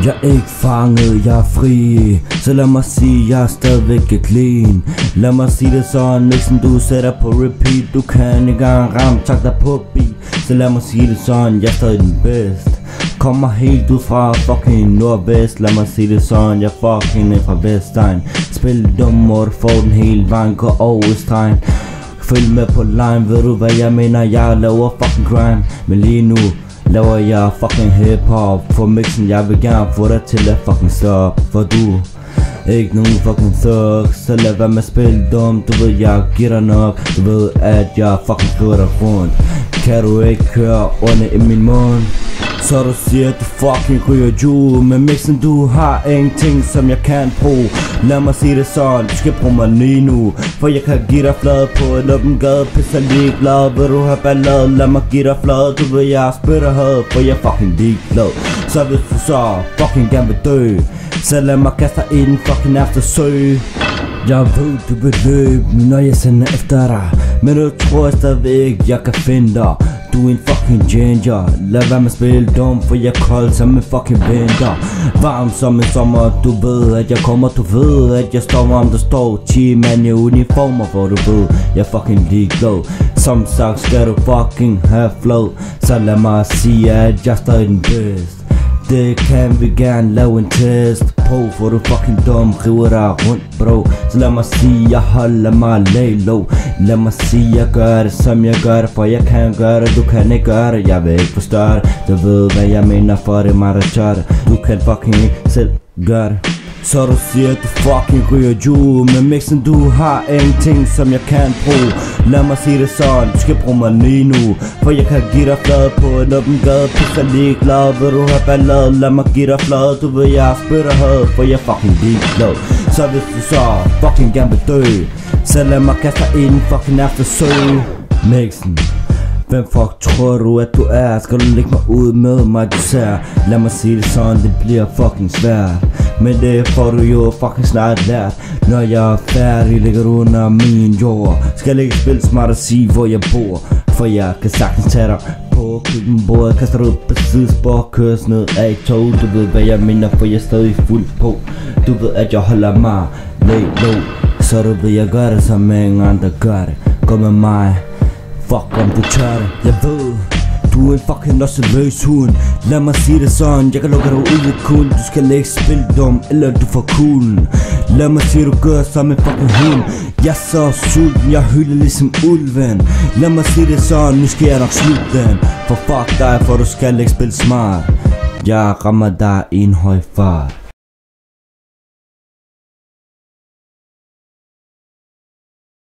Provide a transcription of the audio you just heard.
Jeg er ikke fanget, jeg er fri. Så lad mig sige, jeg er stadigvæk clean. Lad mig sige det sådan, Nixon, du sætter på repeat. Du kan ikke engang ramme takter på beat. Så lad mig sige det sådan, jeg er stadig den bedste. Kommer helt ud fra fucking nordvest. Lad mig sige det sådan, jeg fucking er fra Vestegn. Spil dum, og du får den hele vejen, gå over stregen. Følg med på line, ved du hvad jeg mener, jeg laver fucking crime. Men lige nu laver jeg fucking hip-hop. For mixen, jeg vil gerne få dig til at fucking stoppe. For du ikke nogen fucking thug. Så lad være med at spille dum. Du ved jeg giver dig nok. Du ved at jeg fucking skriver dig rundt. Kan du ikke høre ordene i min mund? Så du siger at du fucking ryger jule. Men mixen du har ingenting som jeg kan bruge. Lad mig sige det sådan, du skal bruge mig lige nu. For jeg kan give dig flad på en åben gade. Pisser ligeglad, vil du have ballade? Lad mig give dig flad, du ved jeg spytter had. For jeg fucking ligeglad. Så hvis du så fucking gerne vil dø, så lad mig kaste dig i den fucking eftersøg. Jeg ved du vil løbe, når jeg sender efter dig. Men du tror stadigvæk jeg kan finde dig. Du er en fucking ginger. Lad være med at spille dum, for jeg er kold som en fucking vinter. Varm som en sommer, du ved at jeg kommer. Du ved at jeg står om der står 10 mand i uniformer. For du ved jeg er fucking ligeglad. Som sagt skal du fucking have flow. Så lad mig sige at jeg er stadig den bedste. Det kan vi gerne lave en test på. For du fucking dum, river dig rundt bro. Så lad mig sige, jeg holder mig lay low. Lad mig sige, jeg gør det som jeg gør det. For jeg kan gøre det, du kan ikke gøre det. Jeg vil ikke forstå det, du ved hvad jeg mener. For det er mig der gør det. Du kan fucking ikke selv gøre det. Så du siger at du fucking ryger jule. Men mixen du har ingenting som jeg kan bruge. Lad mig sige det sådan, du skal bruge mig lige nu. For jeg kan give dig flad på en åben gade. Pisser ligeglad, vil du have ballade? Lad mig give dig flad, du ved jeg spytter had. For jeg fucking ligeglad. Så hvis du så fucking gerne vil dø, så lad mig kaste dig i den fucking eftersøg. Mixen, hvem fuck tror du at du er? Skal du lægge mig ud med mig du ser? Lad mig sige det sådan, det bliver fucking svært. Men det får du jo fucking snart lært. Når jeg er færdig, ligger du under min jord. Skal ikke spille smart og sige hvor jeg bor. For jeg kan sagtens tage dig på køkkenbordet. Kaster du på sidespor, køres ned af et tog. Du ved hvad jeg mener, for jeg er stadig fuld på. Du ved at jeg holder mig lay low. Så du ved jeg gør det som ingen andre gør det. Gå med mig, fuck om du tør det. Jeg ved du er en fucking løs hund. Lad mig sige det sådan, jeg kan lukke dig ud i kun. Du skal ikke spille dum, eller du får kuglen. Lad mig sige du gør som en fucking hund. Jeg er så sulten, jeg hylder ligesom ulven. Lad mig sige det sådan, nu skal jeg nok slutte den. For fuck dig, for du skal ikke spille smart. Jeg rammer dig i en høj fart.